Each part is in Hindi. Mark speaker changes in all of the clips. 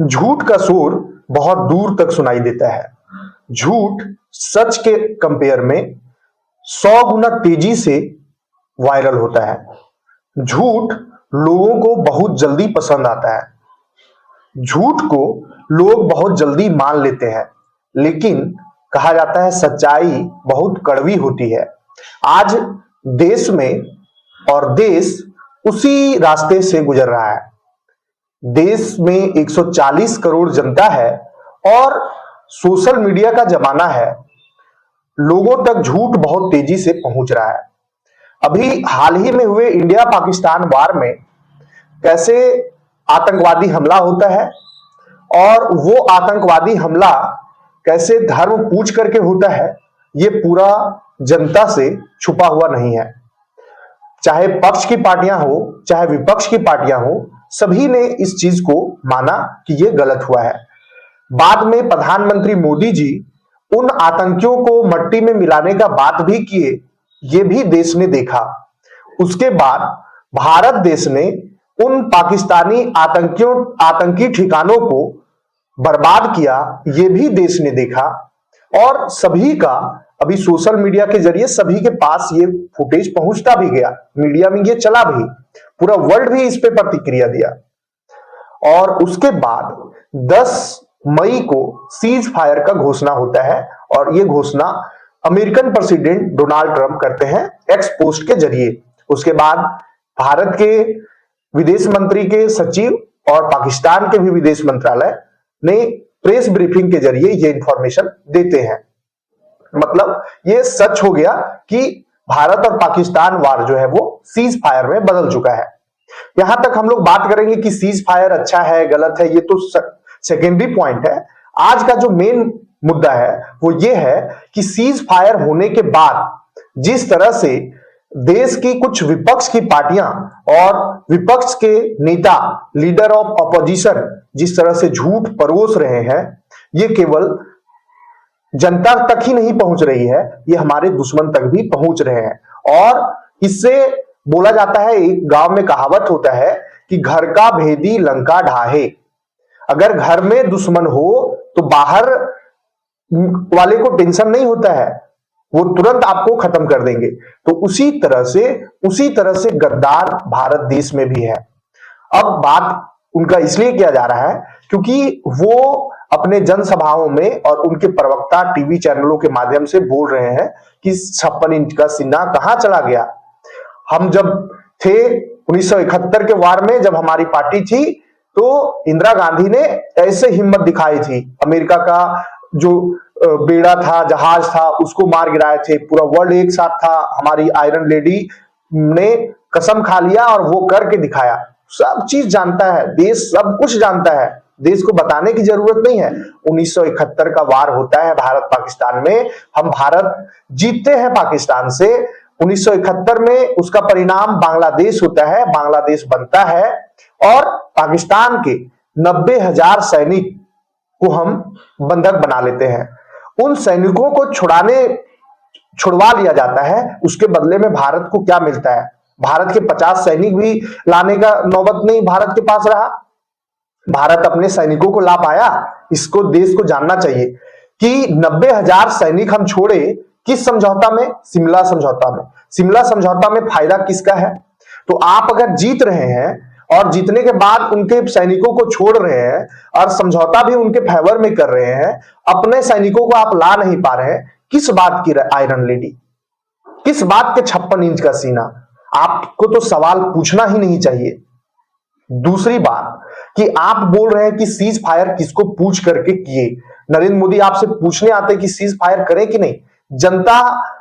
Speaker 1: झूठ का शोर बहुत दूर तक सुनाई देता है। झूठ सच के कंपेयर में 100 गुना तेजी से वायरल होता है। झूठ लोगों को बहुत जल्दी पसंद आता है। झूठ को लोग बहुत जल्दी मान लेते हैं, लेकिन कहा जाता है सच्चाई बहुत कड़वी होती है। आज देश में और देश उसी रास्ते से गुजर रहा है। देश में 140 करोड़ जनता है और सोशल मीडिया का जमाना है। लोगों तक झूठ बहुत तेजी से पहुंच रहा है। अभी हाल ही में हुए इंडिया पाकिस्तान वार में कैसे आतंकवादी हमला होता है और वो आतंकवादी हमला कैसे धर्म पूछ करके होता है, ये पूरा जनता से छुपा हुआ नहीं है। चाहे पक्ष की पार्टियां हो चाहे विपक्ष की पार्टियां हो, सभी ने इस चीज को माना कि ये गलत हुआ है। बाद में प्रधानमंत्री मोदी जी उन आतंकियों को मट्टी में मिलाने का बात भी किए, ये भी देश ने देखा। उसके बाद भारत देश ने उन पाकिस्तानी आतंकी ठिकानों को बर्बाद किया, ये भी देश ने देखा। और सभी का अभी सोशल मीडिया के जरिए सभी के पास ये फुटेज पहुंचता भी गया, मीडिया में ये चला भी, पूरा वर्ल्ड भी इस पे प्रतिक्रिया दिया। और उसके बाद 10 मई को सीज फायर का घोषणा होता है और ये घोषणा अमेरिकन प्रेसिडेंट डोनाल्ड ट्रंप करते हैं एक्स पोस्ट के जरिए। उसके बाद भारत के विदेश मंत्री के सचिव और पाकिस्तान के भी विदेश मंत्रालय ने प्रेस ब्रीफिंग के जरिए ये इंफॉर्मेशन देते हैं। मतलब ये सच हो गया कि भारत और पाकिस्तान वार जो है वो सीज फायर में बदल चुका है। यहां तक हम लोग बात करेंगे कि सीज फायर अच्छा है गलत है, ये तो सेकेंडरी पॉइंट है। आज का जो मेन मुद्दा है वो ये है कि सीज फायर होने के बाद जिस तरह से देश की कुछ विपक्ष की पार्टियां और विपक्ष के नेता, लीडर ऑफ ऑपोजिशन जिस तरह से झूठ परोस रहे हैं, ये केवल जनता तक ही नहीं पहुंच रही है, ये हमारे दुश्मन तक भी पहुंच रहे हैं। और इससे बोला जाता है, एक गांव में कहावत होता है कि घर का भेदी लंका ढाहे। अगर घर में दुश्मन हो तो बाहर वाले को टेंशन नहीं होता है, वो तुरंत आपको खत्म कर देंगे। तो उसी तरह से गद्दार भारत देश में भी है। अब बात उनका इसलिए किया जा रहा है क्योंकि वो अपने जनसभाओं में और उनके प्रवक्ता टीवी चैनलों के माध्यम से बोल रहे हैं कि 56 इंच का सीना कहां चला गया। हम जब थे 1971 के वार में, जब हमारी पार्टी थी, तो इंदिरा गांधी ने ऐसे हिम्मत दिखाई थी, अमेरिका का जो बेड़ा था, जहाज था, उसको मार गिराए थे। पूरा वर्ल्ड एक साथ था, हमारी आयरन लेडी ने कसम खा लिया और वो करके दिखाया। सब चीज जानता है देश, सब कुछ जानता है, देश को बताने की जरूरत नहीं है। 1971 का वार होता है भारत पाकिस्तान में, हम भारत जीतते हैं पाकिस्तान से। 1971 में उसका परिणाम बांग्लादेश होता है, बांग्लादेश बनता है और पाकिस्तान के 90,000 सैनिक को हम बंधक बना लेते हैं। उन सैनिकों को छुड़वा लिया जाता है। उसके बदले में भारत को क्या मिलता है? भारत के 50 सैनिक भी लाने का नौबत नहीं भारत के पास रहा। भारत अपने सैनिकों को ला पाया? इसको देश को जानना चाहिए कि 90,000 सैनिक हम छोड़े किस समझौता में? शिमला समझौता में। शिमला समझौता में फायदा किसका है? तो आप अगर जीत रहे हैं और जीतने के बाद उनके सैनिकों को छोड़ रहे हैं और समझौता भी उनके फेवर में कर रहे हैं, अपने सैनिकों को आप ला नहीं पा रहे हैं, किस बात की आयरन लेडी, किस बात के 56 इंच का सीना? आपको तो सवाल पूछना ही नहीं चाहिए। दूसरी बात कि आप बोल रहे हैं कि सीज फायर किसको पूछ करके किए। नरेंद्र मोदी आपसे पूछने आते हैं कि सीज फायर करें कि नहीं। जनता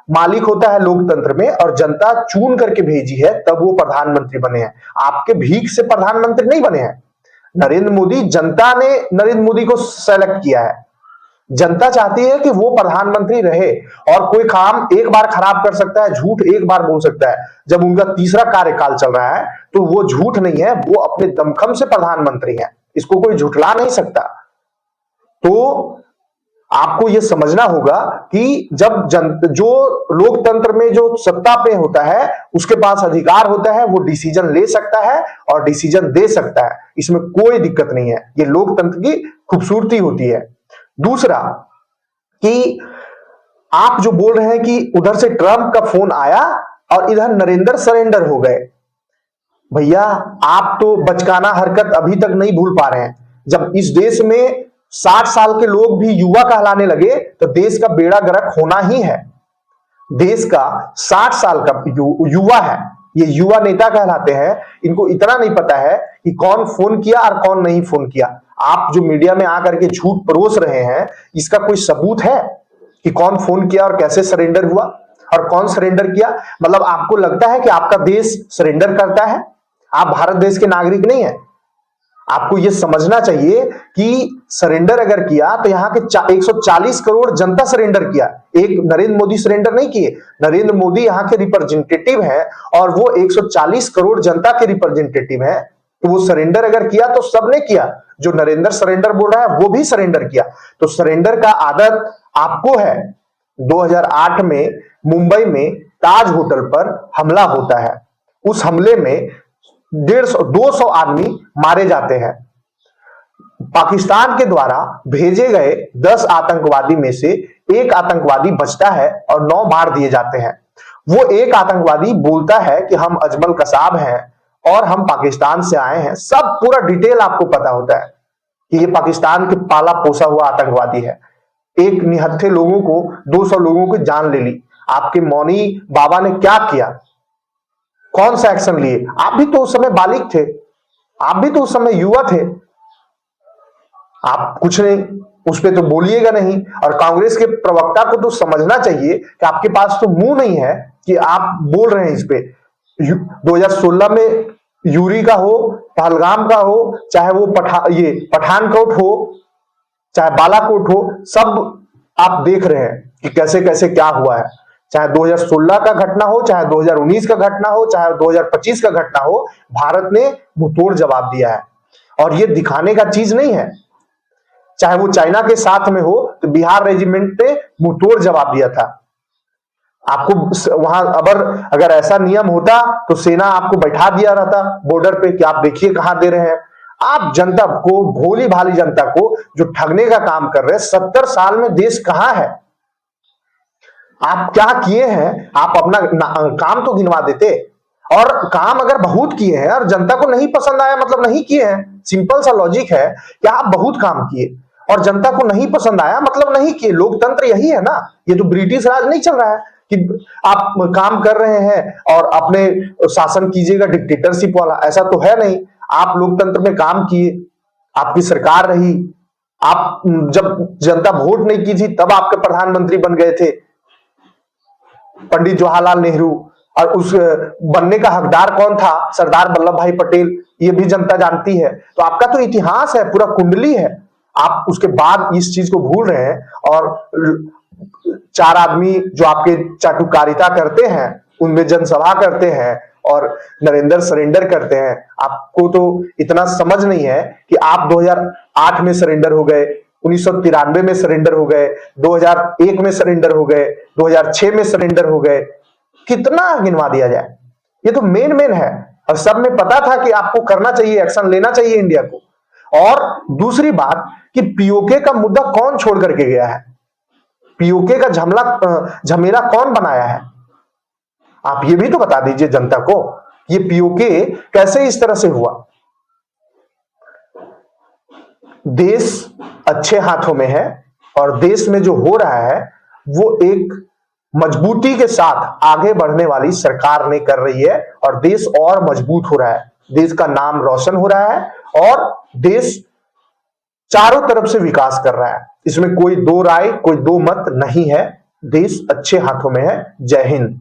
Speaker 1: मालिक होता है लोकतंत्र में और जनता चुन करके भेजी है, तब वो प्रधानमंत्री बने हैं। आपके भीख से प्रधानमंत्री नहीं बने हैं नरेंद्र मोदी, जनता ने नरेंद्र मोदी को सेलेक्ट किया है। जनता चाहती है कि वो प्रधानमंत्री रहे और कोई काम एक बार खराब कर सकता है, झूठ एक बार बोल सकता है। जब उनका तीसरा कार्यकाल चल रहा है तो वो झूठ नहीं है, वो अपने दमखम से प्रधानमंत्री है, इसको कोई झुठला नहीं सकता। तो आपको यह समझना होगा कि जब जो लोकतंत्र में जो सत्ता पे होता है उसके पास अधिकार होता है, वो डिसीजन ले सकता है और डिसीजन दे सकता है, इसमें कोई दिक्कत नहीं है। ये लोकतंत्र की खूबसूरती होती है। दूसरा कि आप जो बोल रहे हैं कि उधर से ट्रंप का फोन आया और इधर नरेंद्र सरेंडर हो गए, भैया आप तो बचकाना हरकत अभी तक नहीं भूल पा रहे हैं। जब इस देश में 60 साल के लोग भी युवा कहलाने लगे तो देश का बेड़ा गर्क होना ही है। देश का 60 साल का युवा है, ये युवा नेता कहलाते हैं। इनको इतना नहीं पता है कि कौन फोन किया और कौन नहीं फोन किया। आप जो मीडिया में आकर के झूठ परोस रहे हैं, इसका कोई सबूत है कि कौन फोन किया और कैसे सरेंडर हुआ और कौन सरेंडर किया? मतलब आपको लगता है कि आपका देश सरेंडर करता है? आप भारत देश के नागरिक नहीं है। आपको यह समझना चाहिए कि सरेंडर अगर किया तो यहाँ के 140 करोड़ जनता सरेंडर किया, एक नरेंद्र मोदी सरेंडर नहीं किए। नरेंद्र मोदी यहाँ के रिप्रेजेंटेटिव हैं और वो 140 करोड़ जनता के रिप्रेजेंटेटिव हैं, तो वो सरेंडर अगर किया तो सबने किया। जो नरेंद्र सरेंडर बोल रहा है वो भी सरेंडर किया। तो सरेंडर का आदत आपको है। 2008 में मुंबई में ताज होटल पर हमला होता है, उस हमले में 150-200 आदमी मारे जाते हैं। पाकिस्तान के द्वारा भेजे गए 10 आतंकवादी में से एक आतंकवादी बचता है और 9 मार दिए जाते हैं। वो एक आतंकवादी बोलता है कि हम अजमल कसाब हैं और हम पाकिस्तान से आए हैं। सब पूरा डिटेल आपको पता होता है कि ये पाकिस्तान के पाला पोसा हुआ आतंकवादी है। एक निहत्थे लोगों को, 200 लोगों की जान ले ली। आपके मौनी बाबा ने क्या किया, कौन सा एक्शन लिए? आप भी तो उस समय बालिग थे, आप भी तो उस समय युवा थे। आप कुछ नहीं, उस पर तो बोलिएगा नहीं। और कांग्रेस के प्रवक्ता को तो समझना चाहिए कि आपके पास तो मुंह नहीं है कि आप बोल रहे हैं इस पे। 2016 में यूरी का हो, पहलगाम का हो, चाहे वो पठानकोट हो, चाहे बालाकोट हो, सब आप देख रहे हैं कि कैसे कैसे क्या हुआ है। चाहे 2016 का घटना हो, चाहे 2019 का घटना हो, चाहे 2025 का घटना हो, भारत ने मुंहतोड़ जवाब दिया है। और ये दिखाने का चीज नहीं है। चाहे वो चाइना के साथ में हो तो बिहार रेजिमेंट ने मुंहतोड़ जवाब दिया था। आपको वहां अगर ऐसा नियम होता तो सेना आपको बैठा दिया रहता बॉर्डर पे कि आप देखिए कहां दे रहे हैं। आप जनता को, भोली भाली जनता को जो ठगने का काम कर रहे हैं, 70 साल में देश कहां है? आप क्या किए हैं? आप अपना काम तो गिनवा देते। और काम अगर बहुत किए हैं और जनता को नहीं पसंद आया मतलब नहीं किए हैं। सिंपल सा लॉजिक है कि आप बहुत काम किए और जनता को नहीं पसंद आया मतलब नहीं किए। लोकतंत्र यही है ना। ये तो ब्रिटिश राज नहीं चल रहा है कि आप काम कर रहे हैं और अपने शासन कीजिएगा डिक्टेटरशिप वाला, ऐसा तो है नहीं। आप लोकतंत्र में काम किए, आपकी सरकार रही। आप जब जनता वोट नहीं की थी तब आपके प्रधानमंत्री बन गए थे पंडित जवाहरलाल नेहरू। और उस बनने का हकदार कौन था? सरदार वल्लभ भाई पटेल। ये भी जनता जानती है। तो आपका तो इतिहास है, पूरा कुंडली है। आप उसके बाद इस चीज को भूल रहे हैं और 4 आदमी जो आपके चाटुकारिता करते हैं, उनमें जनसभा करते हैं और नरेंद्र सरेंडर करते हैं। आपको तो इतना समझ नहीं है कि आप 2008 में सरेंडर हो गए, 1993 में सरेंडर हो गए, 2001 में सरेंडर हो गए, 2006 में सरेंडर हो गए। कितना गिनवा दिया जाए? ये तो मेन है और सब में पता था कि आपको करना चाहिए, एक्शन लेना चाहिए इंडिया को। और दूसरी बात कि पीओके का मुद्दा कौन छोड़ करके गया है? पीओके का झमेला कौन बनाया है? आप ये भी तो बता दीजिए जनता को, ये पीओके कैसे इस तरह से हुआ? देश अच्छे हाथों में है और देश में जो हो रहा है वो एक मजबूती के साथ आगे बढ़ने वाली सरकार ने कर रही है और देश और मजबूत हो रहा है, देश का नाम रोशन हो रहा है और देश चारों तरफ से विकास कर रहा है। इसमें कोई दो राय, कोई दो मत नहीं है। देश अच्छे हाथों में है। जय हिंद।